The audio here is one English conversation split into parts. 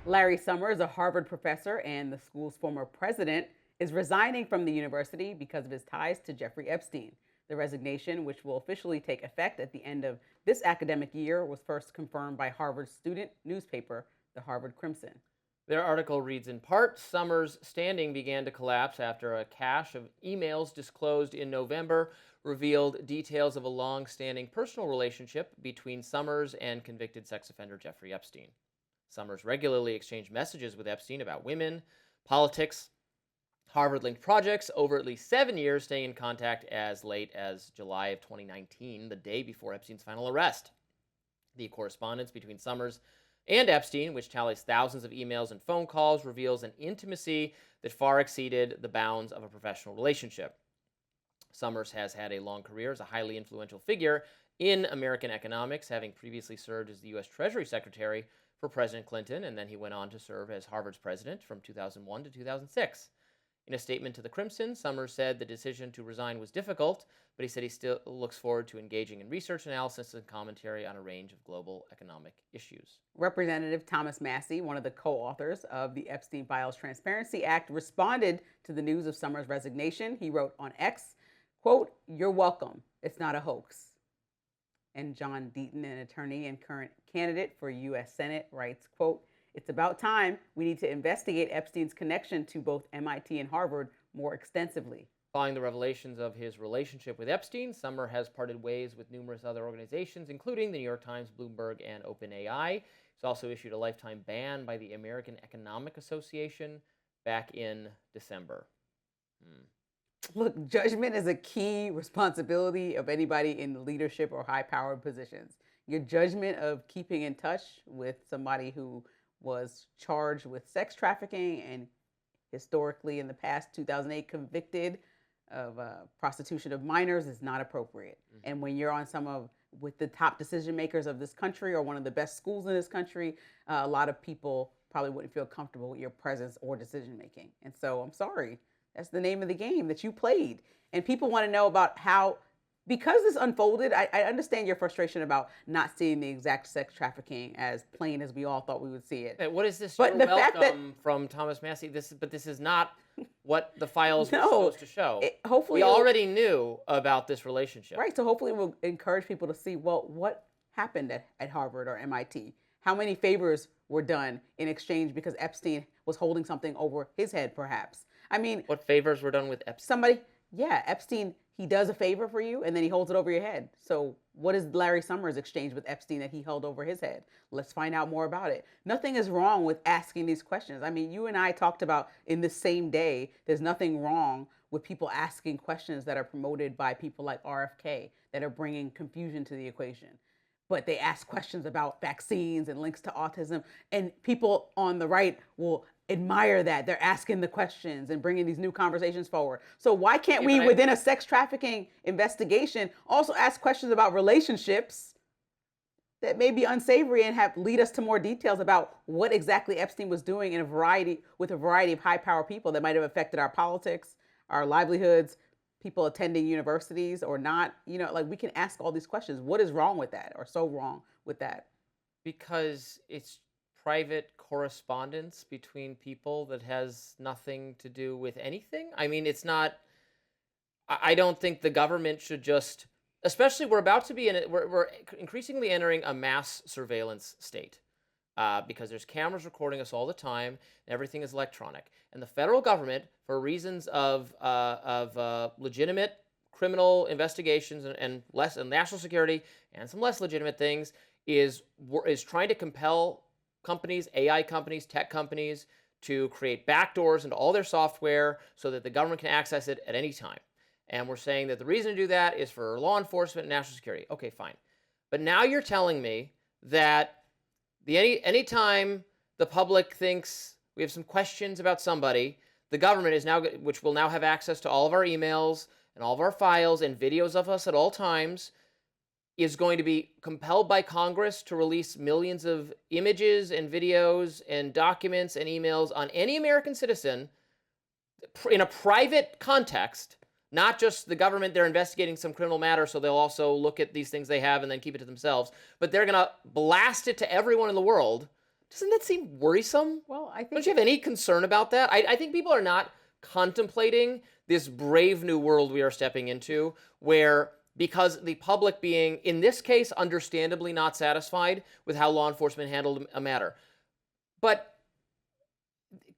Larry Summers, a Harvard professor and the school's former president, is resigning from the university because of his ties to Jeffrey Epstein. The resignation, which will officially take effect at the end of this academic year, was first confirmed by Harvard's student newspaper, the Harvard Crimson. Their article reads in part, Summers' standing began to collapse after a cache of emails disclosed in November revealed details of a long-standing personal relationship between Summers and convicted sex offender Jeffrey Epstein. Summers regularly exchanged messages with Epstein about women, politics, Harvard-linked projects over at least 7 years, staying in contact as late as July of 2019, the day before Epstein's final arrest. The correspondence between Summers and Epstein, which tallies thousands of emails and phone calls, reveals an intimacy that far exceeded the bounds of a professional relationship. Summers has had a long career as a highly influential figure in American economics, having previously served as the U.S. Treasury Secretary for President Clinton, and then he went on to serve as Harvard's president from 2001 to 2006. In a statement to the Crimson, Summers said the decision to resign was difficult, but he said he still looks forward to engaging in research analysis and commentary on a range of global economic issues. Representative Thomas Massie, one of the co-authors of the Epstein Files Transparency Act, responded to the news of Summers' resignation. He wrote on X, quote, "You're welcome. It's not a hoax." And John Deaton, an attorney and current candidate for U.S. Senate, writes, quote, "It's about time we need to investigate Epstein's connection to both MIT and Harvard more extensively." Following the revelations of his relationship with Epstein, Summers has parted ways with numerous other organizations, including the New York Times, Bloomberg, and OpenAI. He's also issued a lifetime ban by the American Economic Association back in December. Look, judgment is a key responsibility of anybody in leadership or high-powered positions. Your judgment of keeping in touch with somebody who was charged with sex trafficking and historically in the past 2008 convicted of prostitution of minors is not appropriate. And when you're on with the top decision makers of this country or one of the best schools in this country, a lot of people probably wouldn't feel comfortable with your presence or decision making. And so I'm sorry, that's the name of the game that you played. And people want to know about how, because this unfolded, I understand your frustration about not seeing the exact sex trafficking as plain as we all thought we would see it. Hey, what is this? But You're the fact that from Thomas Massie. But this is not what the files were supposed to show. Hopefully we already knew about this relationship. Right. So hopefully we'll encourage people to see, well, what happened at Harvard or MIT? How many favors were done in exchange because Epstein was holding something over his head, perhaps? I mean, what favors were done with Epstein? Epstein, he does a favor for you and then he holds it over your head. So what is Larry Summers' exchange with Epstein that he held over his head? Let's find out more about it. Nothing is wrong with asking these questions. I mean, you and I talked about in the same day, there's nothing wrong with people asking questions that are promoted by people like RFK that are bringing confusion to the equation. But they ask questions about vaccines and links to autism, and people on the right will admire that. They're asking the questions and bringing these new conversations forward. So why can't we, within a sex trafficking investigation, also ask questions about relationships that may be unsavory and lead us to more details about what exactly Epstein was doing with a variety of high-power people that might have affected our politics, our livelihoods, people attending universities or not? You know, like, we can ask all these questions. What is wrong with that, or so wrong with that? Because it's private correspondence between people that has nothing to do with anything. I mean, it's not. I don't think the government should just. Especially, we're about to be we're increasingly entering a mass surveillance state. Because there's cameras recording us all the time, and everything is electronic. And the federal government, for reasons of legitimate criminal investigations and national security and some less legitimate things, is trying to compel companies, AI companies, tech companies, to create backdoors into all their software so that the government can access it at any time. And we're saying that the reason to do that is for law enforcement and national security. Okay, fine. But now you're telling me that anytime the public thinks we have some questions about somebody, the government is now, which will now have access to all of our emails and all of our files and videos of us at all times, is going to be compelled by Congress to release millions of images and videos and documents and emails on any American citizen in a private context, not just the government. They're investigating some criminal matter, so they'll also look at these things they have and then keep it to themselves. But they're going to blast it to everyone in the world Doesn't that seem worrisome? Well, I Don't think you have any concern about that? I think people are not contemplating this brave new world we are stepping into, where because the public being, in this case, understandably not satisfied with how law enforcement handled a matter. But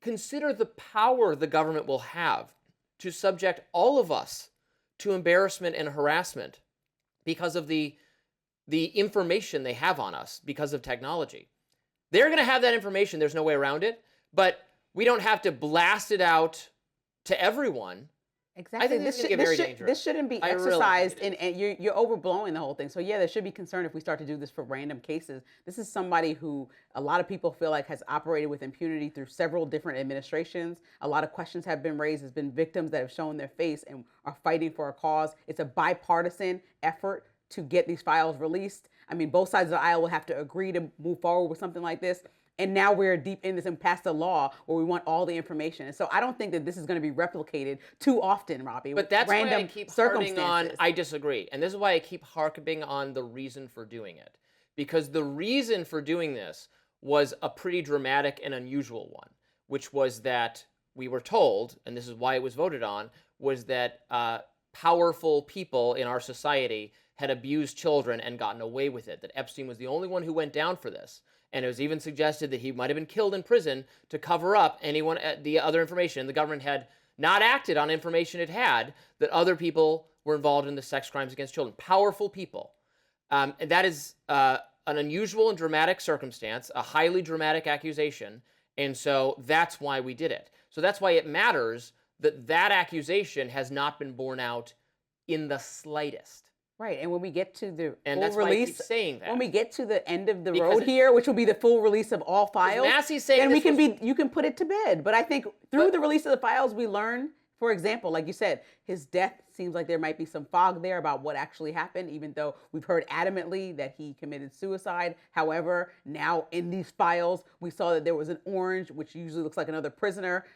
consider the power the government will have to subject all of us to embarrassment and harassment because of the information they have on us because of technology. They're going to have that information. There's no way around it. But we don't have to blast it out to everyone. exactly. I think this is going to get very dangerous. This shouldn't be I really exercised, hate it. and you're overblowing the whole thing. So yeah, there should be concern if we start to do this for random cases. This is somebody who a lot of people feel like has operated with impunity through several different administrations. A lot of questions have been raised. There's been victims that have shown their face and are fighting for a cause. It's a bipartisan effort to get these files released. I mean, both sides of the aisle will have to agree to move forward with something like this. And now we're deep in this and passed a law where we want all the information. And so I don't think that this is going to be replicated too often, Robbie. But that's why I keep harping on, I disagree. And this is why I keep harping on the reason for doing it. Because the reason for doing this was a pretty dramatic and unusual one, which was that we were told, and this is why it was voted on, was that powerful people in our society had abused children and gotten away with it, that Epstein was the only one who went down for this. And it was even suggested that he might have been killed in prison to cover up the other information. The government had not acted on information it had that other people were involved in the sex crimes against children. Powerful people. And that is an unusual and dramatic circumstance, a highly dramatic accusation. And so that's why we did it. So that's why it matters that that accusation has not been borne out in the slightest. Right, and when we get to the And full that's why I release, keep saying that. when we get to the end of the Because road here, which will be the full release of all files, Massey's saying then this you can put it to bed. But I think through the release of the files, we learn, for example, like you said, his death seems like there might be some fog there about what actually happened, even though we've heard adamantly that he committed suicide. However, now in these files, we saw that there was an orange, which usually looks like another prisoner,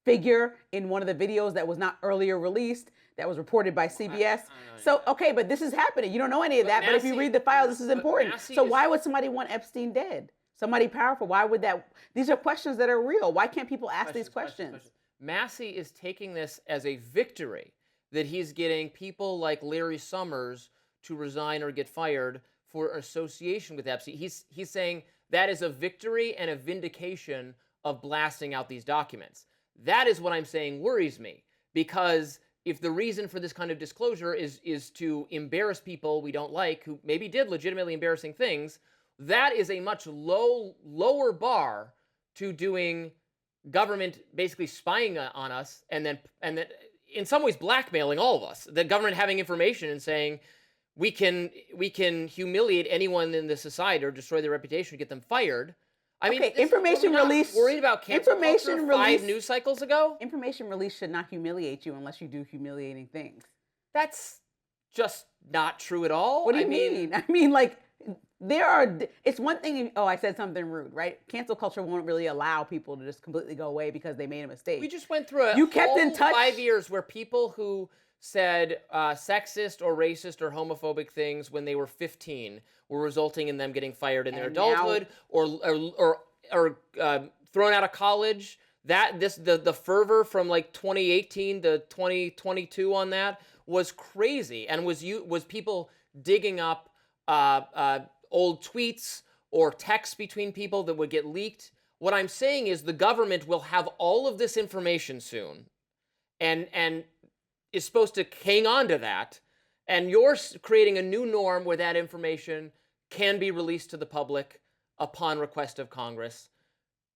figure in one of the videos that was not earlier released, that was reported by CBS. So, okay, but this is happening. You don't know any of that, but if you read the files, this is important. So why would somebody want Epstein dead? Somebody powerful, why would that? These are questions that are real. Why can't people ask these questions? Massey is taking this as a victory that he's getting people like Larry Summers to resign or get fired for association with Epstein. He's saying that is a victory and a vindication of blasting out these documents. That is what I'm saying worries me, because if the reason for this kind of disclosure is to embarrass people we don't like, who maybe did legitimately embarrassing things, that is a much lower bar to doing government basically spying on us and then in some ways blackmailing all of us. The government having information and saying we can humiliate anyone in the society or destroy their reputation to get them fired. I mean, information release. Worried about cancel culture 5 news cycles ago? Information release should not humiliate you unless you do humiliating things. That's just not true at all. What do you mean? I mean, like, it's one thing, I said something rude, right? Cancel culture won't really allow people to just completely go away because they made a mistake. We just went through you kept in touch 5 years where people who said sexist or racist or homophobic things when they were 15 were resulting in them getting fired in their adulthood or thrown out of college. The fervor from like 2018 to 2022 on that was crazy, and was people digging up old tweets or texts between people that would get leaked. What I'm saying is the government will have all of this information soon, and is supposed to hang on to that, and you're creating a new norm where that information can be released to the public upon request of Congress,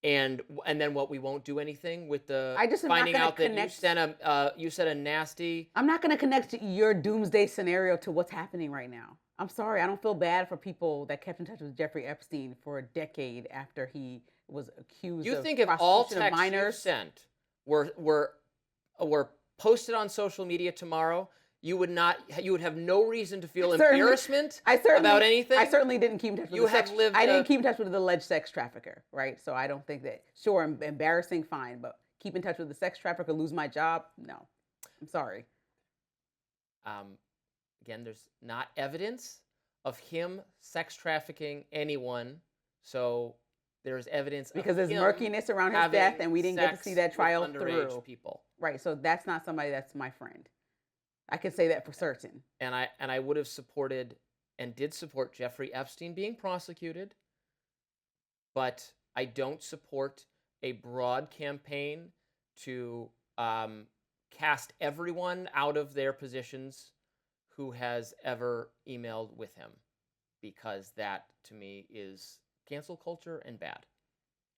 and then what, we won't do anything with the finding out that you said a nasty. I'm not going to connect your doomsday scenario to what's happening right now. I'm sorry, I don't feel bad for people that kept in touch with Jeffrey Epstein for a decade after he was accused of prostitution of minors. You think if all texts you sent were posted on social media tomorrow, you would have no reason to feel embarrassment about anything? I certainly didn't keep in touch with I didn't keep in touch with the alleged sex trafficker, right? So I don't think that, sure, embarrassing, fine, but keep in touch with the sex trafficker, lose my job? No. I'm sorry. Again, there's not evidence of him sex trafficking anyone, so there's evidence because of there's him murkiness around his having death, and we didn't get to sex see that with trial underage through. people. Right. So that's not somebody that's my friend. I can say that for certain. And I would have supported and did support Jeffrey Epstein being prosecuted, but I don't support a broad campaign to cast everyone out of their positions who has ever emailed with him, because that to me is cancel culture and bad.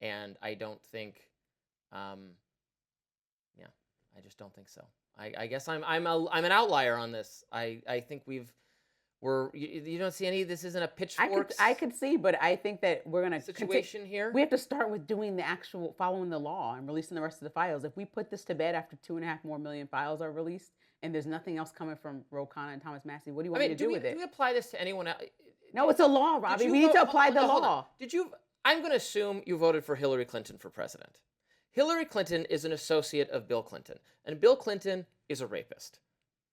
And I don't think, yeah, I just don't think so. I guess I'm an outlier on this. I think you don't see any. This isn't a pitchforks. I could see, but I think that we're gonna situation here. We have to start with doing the actual following the law and releasing the rest of the files. If we put this to bed after 2.5 more million files are released, and there's nothing else coming from Ro Khanna and Thomas Massey, what do you want me to do with it? Do we apply this to anyone else? No, it's a law, Robbie. We need to apply the law. I'm going to assume you voted for Hillary Clinton for president. Hillary Clinton is an associate of Bill Clinton, and Bill Clinton is a rapist.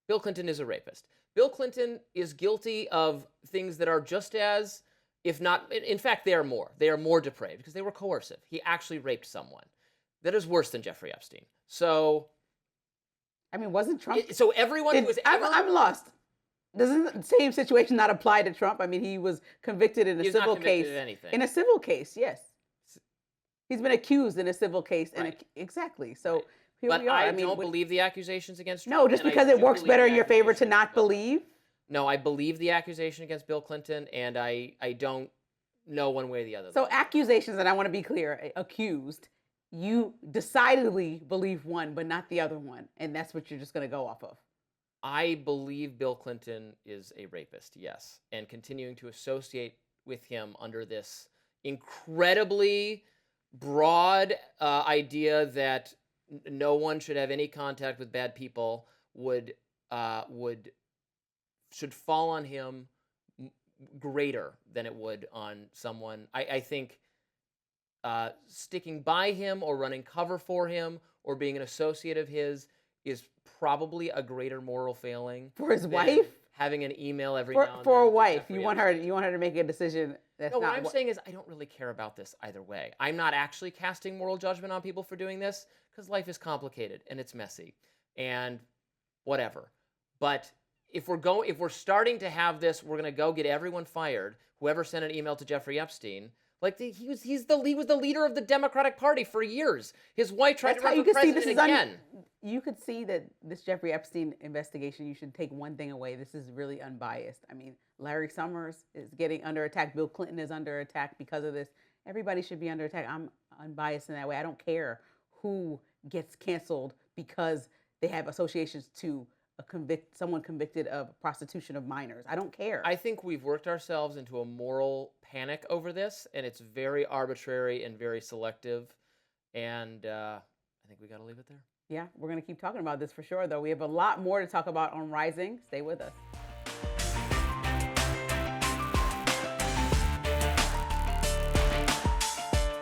Bill Clinton is a rapist. Bill Clinton is guilty of things that are just as, if not, in fact, they are more. They are more depraved because they were coercive. He actually raped someone. That is worse than Jeffrey Epstein. So, I mean, wasn't Trump? So everyone who was ever... I'm lost. Doesn't the same situation not apply to Trump? I mean, he was convicted in a civil case. Of anything. In a civil case, yes. He's been accused in a civil case. Right. Exactly. So right. here but we are. I don't believe the accusations against Trump. No, just because it works better in your favor to not believe? No, I believe the accusation against Bill Clinton, and I don't know one way or the other. So accusations, and I want to be clear, accused, you decidedly believe one, but not the other one. And that's what you're just going to go off of. I believe Bill Clinton is a rapist, yes. And continuing to associate with him under this incredibly broad idea that no one should have any contact with bad people should fall on him greater than it would on someone. I think sticking by him or running cover for him or being an associate of his is probably a greater moral failing for his wife. Having an email every now and then for a wife, you want her to make a decision. That's what I'm saying is I don't really care about this either way. I'm not actually casting moral judgment on people for doing this because life is complicated and it's messy and whatever. But if we're starting to have this, we're gonna go get everyone fired. Whoever sent an email to Jeffrey Epstein. Like he was the leader of the Democratic Party for years. His wife tried to run for president again. You could see that this Jeffrey Epstein investigation, you should take one thing away. This is really unbiased. I mean, Larry Summers is getting under attack. Bill Clinton is under attack because of this. Everybody should be under attack. I'm unbiased in that way. I don't care who gets canceled because they have associations to someone convicted of prostitution of minors. I don't care. I think we've worked ourselves into a moral panic over this, and it's very arbitrary and very selective. And I think we got to leave it there. Yeah, we're going to keep talking about this for sure, though. We have a lot more to talk about on Rising. Stay with us.